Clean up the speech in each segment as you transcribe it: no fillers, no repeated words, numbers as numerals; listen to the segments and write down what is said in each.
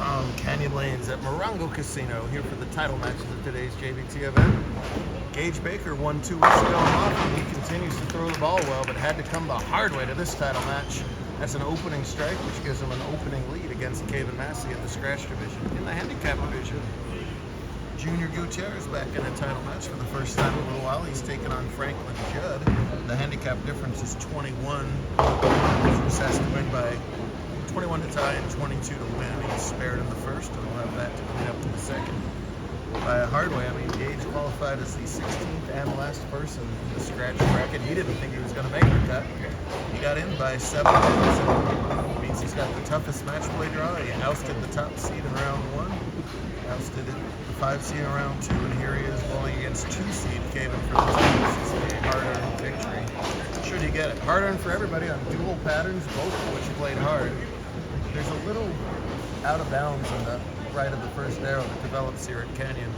From Canyon Lanes at Morongo Casino, here for the title matches of today's JBT event. Gage Baker won 2 weeks ago in Hoffman. He continues to throw the ball well, but had to come the hard way to this title match. That's an opening strike, which gives him an opening lead against Kevin Massey at the scratch division. In the handicap division, Junior Gutierrez back in a title match for the first time in a little while. He's taking on Franklin Judd. The handicap difference is 21. Just has to win by 21 to tie and 22 to win. He's spared in the first, and we'll have that to clean up in the second. By a hard way, I mean, Gage qualified as the 16th and last person in the scratch bracket. He didn't think he was going to make the cut. He got in by 7 points. It means he's got the toughest match play draw. He ousted the top seed in round 1, ousted the 5 seed in round 2, and here he is bowling against 2 seed Kevin for the title. This is a hard-earned victory. Should he get it? Hard-earned for everybody on dual patterns, both of which played hard. There's a little out of bounds on the right of the first arrow that develops here at Canyon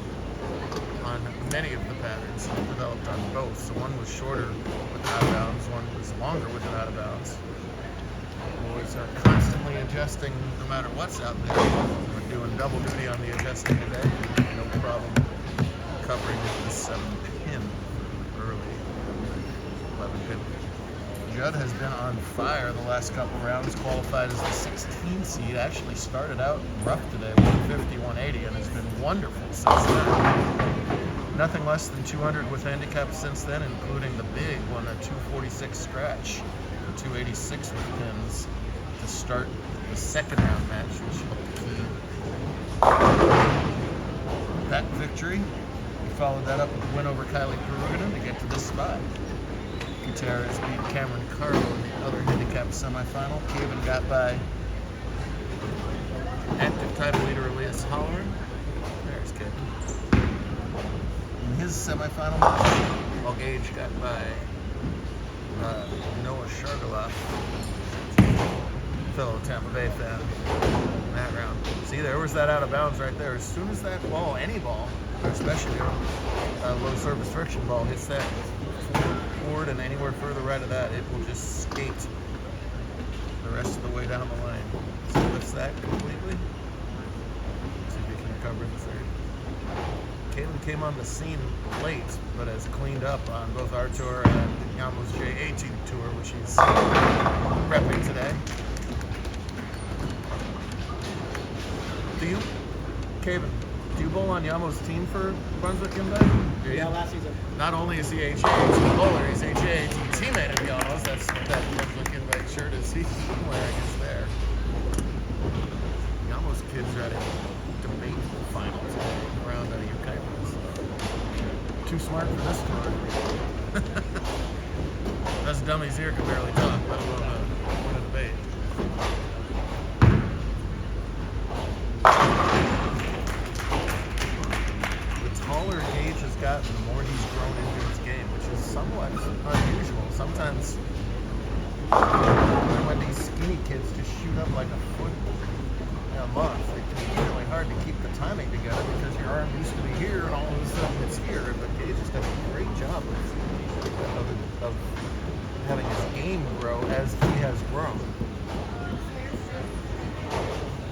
on many of the patterns that developed on both. So one was shorter with an out of bounds, one was longer with an out of bounds. Boys are constantly adjusting no matter what's out there. We're doing double duty on the adjusting today. No problem covering the 7-pin early 11-pin. Judd has been on fire the last couple rounds, qualified as the 16th seed, actually started out rough today, 150, 180, and has been wonderful since then. Nothing less than 200 with handicaps since then, including the big one, a 246 scratch, 286 with pins to start the second round match, which looked key. That victory, we followed that up with a win over Kylie Peruganen to get to this spot. Gutierrez beat Cameron Carlo in the other handicap semifinal. Kevin got by active title leader Elias Holloran. There's Kevin. In his semifinal match, while Gage got by Noah Shargaloff, fellow Tampa Bay fan, in that round. See, there was that out of bounds right there. As soon as that ball, any ball, especially a low surface friction ball, hits that forward and anywhere further right of that, it will just skate the rest of the way down the line. So lifts that completely. See if he can recover in the third. Caitlin came on the scene late, but has cleaned up on both our tour and Yamo's JBT tour, which he's repping today. Kevin, do you bowl on Yamo's team for Brunswick Impact? Yeah, last season. Not only is he a JBT bowler, he's a JBT teammate of Yamo's. That's what that Brunswick Impact shirt is he's wearing is there. Yamo's kids are at a debate final today around Ukaipas. Too smart for this tour. Us dummies here can barely talk, let alone win a debate. The Gage has gotten, the more he's grown into his game, which is somewhat unusual. Sometimes when these skinny kids just shoot up like a foot a month, it can be really hard to keep the timing together because your arm used to be here and all of a sudden it's here. But Gage has done a great job of having his game grow as he has grown.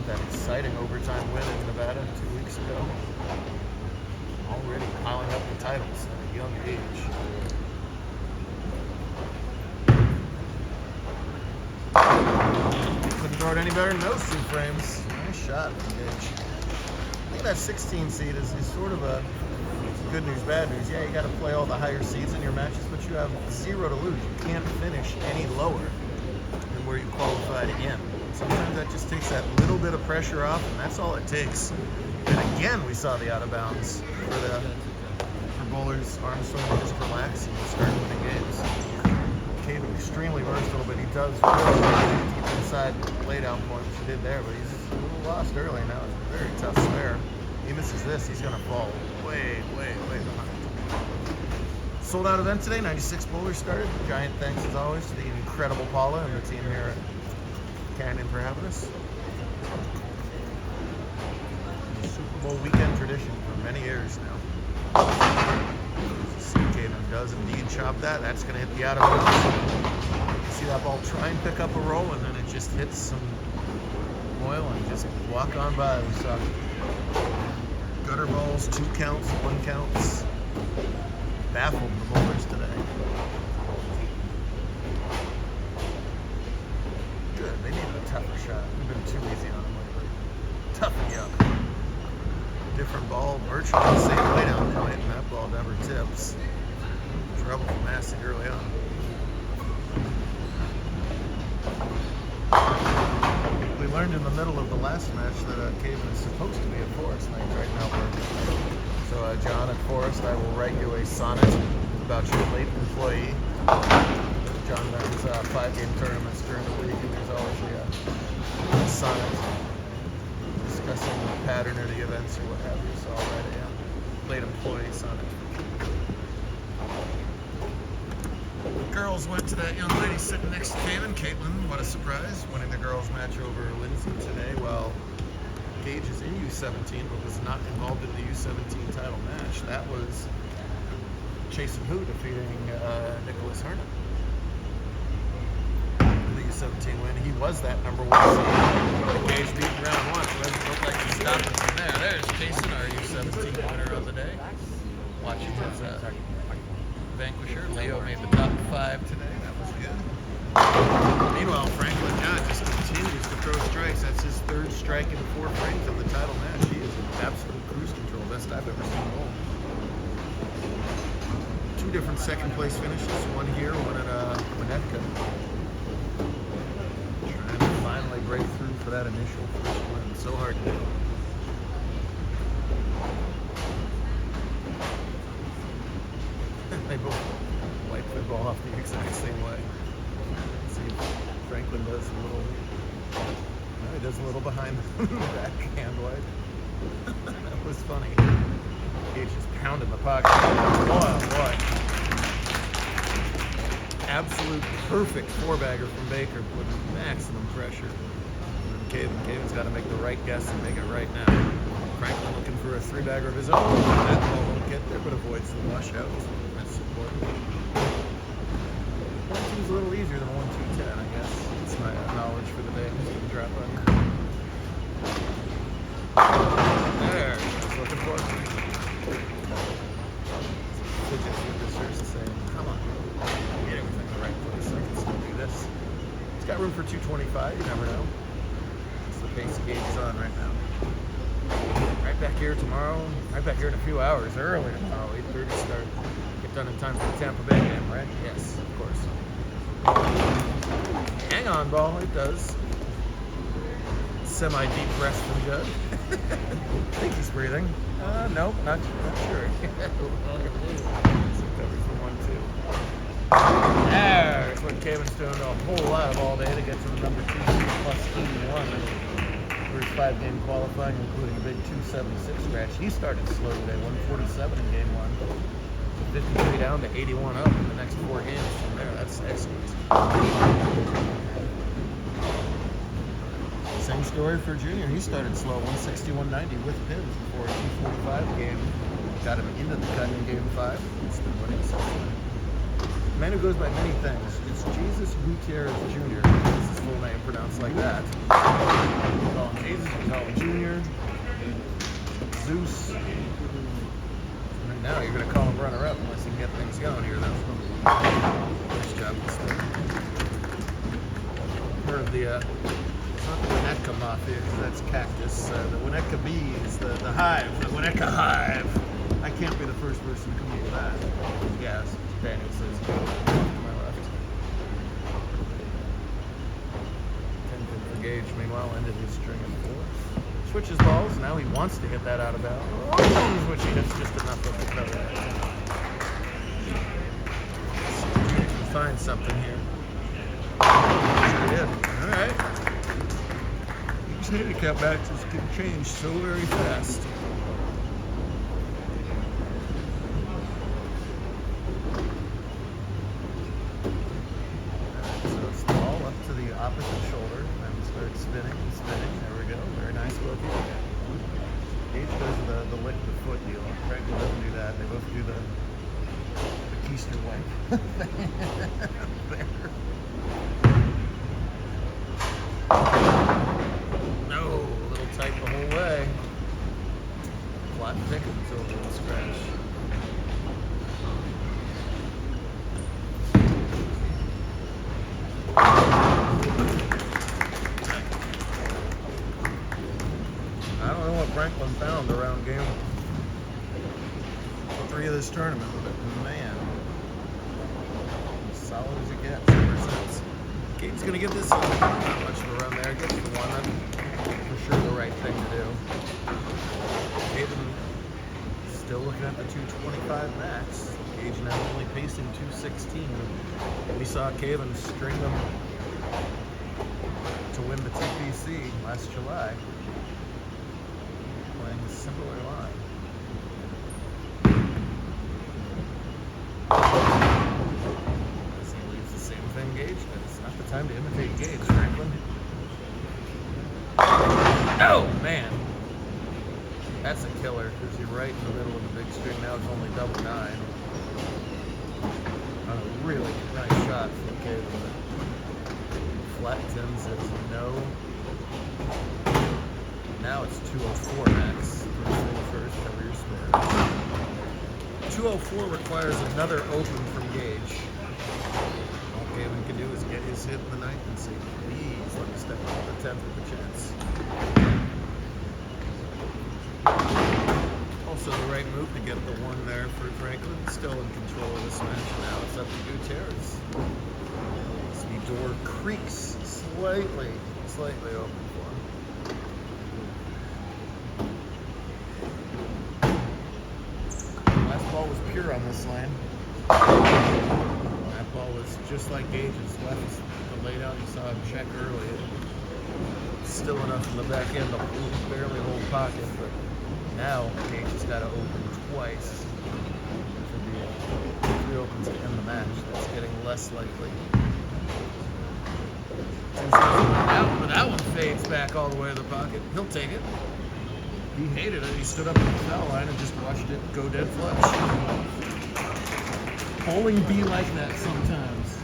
That exciting overtime win in Nevada 2 weeks ago. Already piling up the titles at a young age. Couldn't throw it any better than those 2 frames. Nice shot from Gage. I think that 16 seed is sort of a good news, bad news. Yeah, you got to play all the higher seeds in your matches, but you have 0 to lose. You can't finish any lower than where you qualified in. Sometimes that just takes that little bit of pressure off, and that's all it takes. And again, we saw the out of bounds for bowlers. Armstrong just relaxing and start winning games. Kevin extremely versatile, but he does really keep inside lay down point, which he did there, but he's a little lost early now. It's a very tough spare. He misses this, he's gonna fall way, way, way behind. Sold out event today, 96 bowlers started. Giant thanks as always to the incredible Paula and the team here at Canyon for having us. Super Bowl weekend tradition for many years now. Kevin does indeed chop that. That's going to hit the out of bounds. You see that ball try and pick up a roll, and then it just hits some oil and just just walk on by. We saw gutter balls, 2 counts, 1 counts. Baffled the bowlers today. Good, they needed a tougher shot. We've been too easy on them lately. Toughen you up. Different ball, virtually the same laydown point, and that ball never tips. Trouble for Massey early on. We learned in the middle of the last match that Caven is supposed to be at Forest Night right now. So John at Forest, I will write you a sonnet about your late employee. John runs 5-game tournaments during the week, and there's always a sonnet discussing the pattern or the events or what have you. So I'll write a late employee sonnet. Girls went to that young lady sitting next to Caven, Caitlin, what a surprise, winning the girls match over Lindsay today, while Gage is in U17 but was not involved in the U17 title match. That was Chasen Hu defeating Nicholas Hernan. The U17 win. He was that #1 seed. Gage beat in round 1. It doesn't look like he's stopping from there. There's Chasen, our U17 winner of the day. Watching his vanquisher. Leo made the top 5 today. That was good. Meanwhile, Franklin John just continues to throw strikes. That's his 3rd strike in 4 frames of the title match. He is in absolute cruise control. Best I've ever seen him roll. 2 different second place finishes. One here, one at Winnetka. Trying to finally break through for that initial first win. So hard to do. They both wipe the ball off the exact same way. Let's see if Franklin does a little. No, he does a little behind the backhand wipe. That was funny. Gage just pounding the pocket. Boy, oh boy. Absolute perfect 4-bagger from Baker with maximum pressure. And then Caven's got to make the right guess and make it right now. Franklin looking for a 3-bagger of his own. That ball won't get there, but avoids the washout. That's important. 1-2's a little easier than 1-2-10, I guess. That's my knowledge for the day. I'm just gonna drop on. There, I was looking for it. Fidget with the saying, come on, get everything in the right place. I can still do this. It's got room for 225. You never know. It's the pace Gage is on right now. Right back here tomorrow. Right back here in a few hours. Early tomorrow. 8:30 start. Get done in time for the Tampa Bay game, right? Yes, of course. Hang on, ball. It does. Semi-deep breath from Judd. I think he's breathing. Nope, not sure. Covered for 1-2. There's what Caven's doing a whole lot of all day to get to the #2 plus 81. First 5-game qualifying, including a big 276 scratch. He started slow today, 147 in game 1. 53 down to 81 up in the next 4 games from there. That's excellent. Same story for Junior. He started slow, 160-190 with pins before a 245 game. Got him into the cut in game 5. It's been winning since then. Man who goes by many things. It's Jesus Gutierrez Jr. That's his full name pronounced like that. We call him Jesus, we call him Junior. Zeus. Right now you're going to call him runner-up unless you can get things going here, though. Nice job. Part of the, it's not the Winnetka Mafia, because that's cactus. The Winnetka Bees, the hive, the Winnetka Hive. I can't be the first person to come up with that. Yes, Daniel says to my left. 10 pin for Gage, meanwhile, ended his string of 4. Switches balls, now he wants to hit that out of bounds. Oh, which he hits just enough of to cover that. You can find something here. Sure did. Alright. These handicap matches can change so very fast. Opposite shoulder, and then start spinning and spinning. There we go. Very nice boogie. Gage does the lick the foot deal. Franklin doesn't do that. They both do the keister wipe. There. No, a I don't know what Franklin found around game 3 of this tournament, but man, as solid as it gets ever since. Gabe's gonna give this not much of a run there. Gets the one. That's for sure the right thing to do. Gabe still looking at the 225 max. Gage now only pacing 216. We saw Caven string them to win the TPC last July, playing a similar line. He leaves the same thing Gage did. It's not the time to imitate Gage, Franklin. Oh, man. That's a killer, because you're right in the middle of the big string. Now it's only double 9. A really nice shot from Caven. Flat 10 says no. Now it's 204 max for the first, cover your spare. 204 requires another open from Gage. All Caven can do is get his hit in the ninth and say, please let me step up the 10th with a chance. Also the right move to get the one there for Franklin. Still in control of this match. Now it's up to Gutierrez. The door creaks slightly open for him. Last ball was pure on this lane. That ball was just like Gage's left. The laydown you saw him check early. Still enough in the back end to barely hold pocket, but now Gage has got to open twice for the 3 opens to end the match. That's getting less likely. But that one fades back all the way to the pocket. He'll take it. He hated it. He stood up in the foul line and just watched it go dead flush. Bowling be like that sometimes.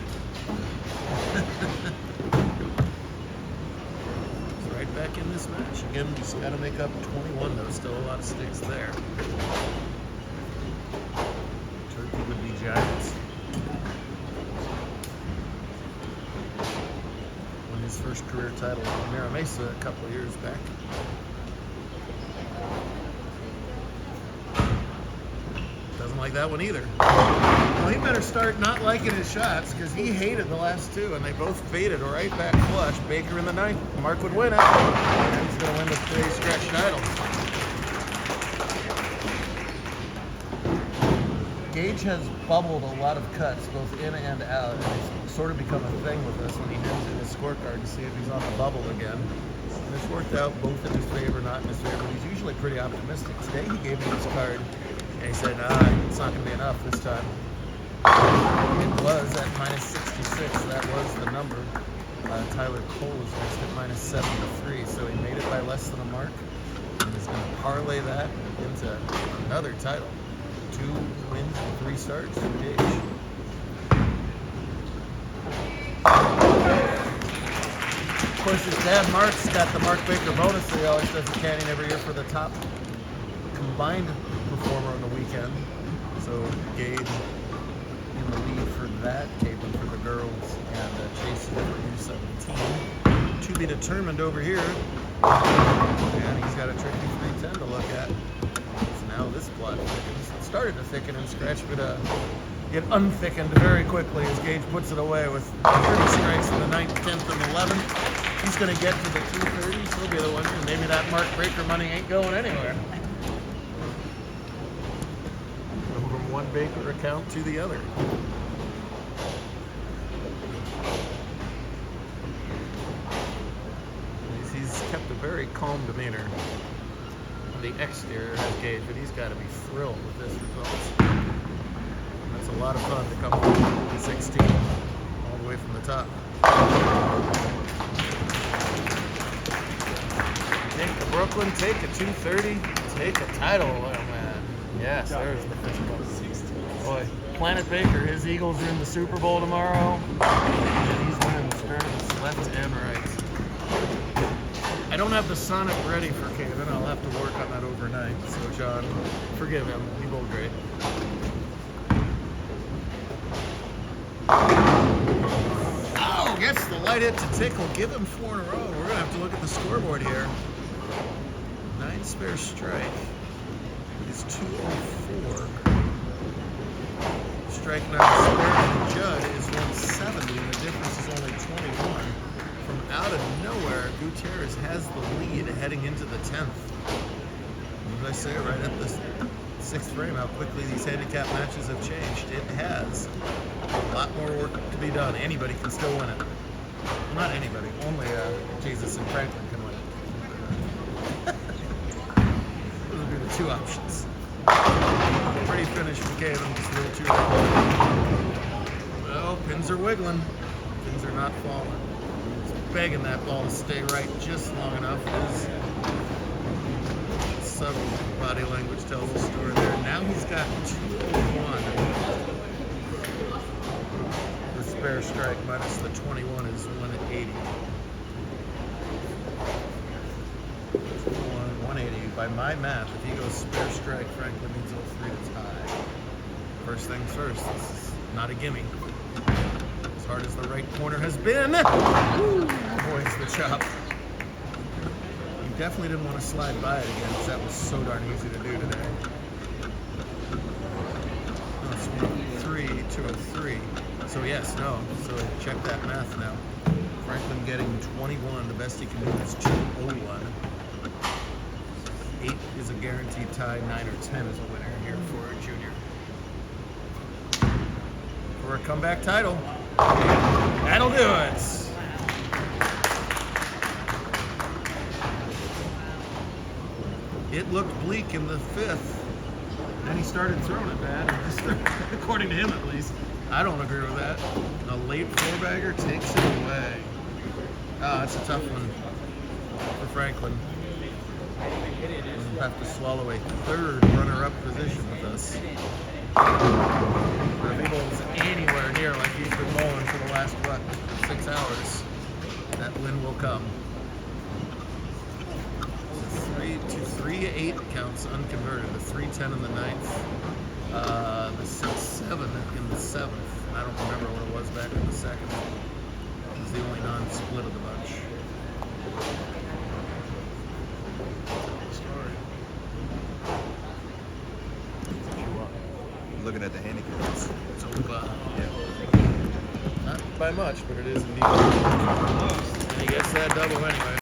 He's right back in this match. Again, just got to make up 21 though. Still a lot of sticks there. Turkey would be Giants. His first career title in Mira Mesa a couple of years back. Doesn't like that one either. Well, he better start not liking his shots because he hated the last 2 and they both faded right back flush. Baker in the 9th. Mark would win it. And he's going to win the today's scratch title. Gage has bubbled a lot of cuts, both in and out, and it's sort of become a thing with us when he hands in his scorecard to see if he's on the bubble again. And it's worked out both in his favor, not in his favor. He's usually pretty optimistic. Today he gave me his card, and he said, it's not going to be enough this time. It was at minus 66. That was the number. Tyler Cole was next at minus 7-3, so he made it by less than a mark. And he's going to parlay that into another title. 2 wins and 3 starts for Gage. Of course, his dad Mark's got the Mark Baker bonus that he always does the canning every year for the top combined performer on the weekend. So Gage in the lead for that, Caitlin for the girls, and Jason for U17. To be determined over here. And he's got a tricky 310 to look at. So now this plot thickens. It started to thicken and scratch, but it unthickened very quickly as Gage puts it away with 30 strikes in the 9th, 10th, and 11th. He's going to get to the 230s. He'll be the one. And maybe that Mark Baker money ain't going anywhere. From one Baker account to the other. He's kept a very calm demeanor. The exterior has Gage, but he's got to be thrilled with this result. That's a lot of fun to come from 16 all the way from the top. Take the Brooklyn, take a 230, take a title. Oh man, yes, there's the physical. Boy, Planet Baker, his Eagles are in the Super Bowl tomorrow, and he's winning the tournaments left and right. I don't have the Sonic ready for Caven. I'll have to work on that overnight. So, John, forgive him. He bowled great. Oh, gets the light hit to tickle. Give him 4 in a row. We're going to have to look at the scoreboard here. 9 spare strike is 204. Strike 9 spare and Judd is 170, and the difference is only 21. From out of nowhere, Gutierrez has the lead heading into the 10th. As I say, right at the 6th frame, how quickly these handicap matches have changed. It has. A lot more work to be done. Anybody can still win it. Well, not anybody. Only Jesus and Franklin can win it. Those would be the 2 options. Pretty finish for Caven, just a little too early. Well, pins are wiggling. Pins are not falling. It's begging that ball to stay right just long enough. His subtle body language tells the story there. Now he's got 201. The spare strike minus the 21 is 180. 180. By my math, if he goes spare strike, Franklin needs all 3 to tie. First things first, this is not a gimme. As hard as the right corner has been, boy's the chop. You definitely didn't want to slide by it again, because that was so darn easy to do today. That's 103, 203. So yes, no. So check that math now. Franklin getting 21. The best he can do is 201. 8 is a guaranteed tie. 9 or 10 is a winner here for a junior. For a comeback title. That'll do it. It looked bleak in the 5th. Then he started throwing it bad, according to him at least. I don't agree with that. A late 4-bagger takes it away. Ah, that's a tough one for Franklin. He'll have to swallow a 3rd runner-up position with us. But if he bowls anywhere near like he's been bowling for the last, 6 hours, that win will come. 3-8 counts unconverted. The 3-10 in the 9th. The 6-7 in the 7th. I don't remember what it was back in the 2nd. It was the only non-split of the bunch. Looking at the handicaps. So, Yeah. not by much, but it is indeed. And he gets that double anyway.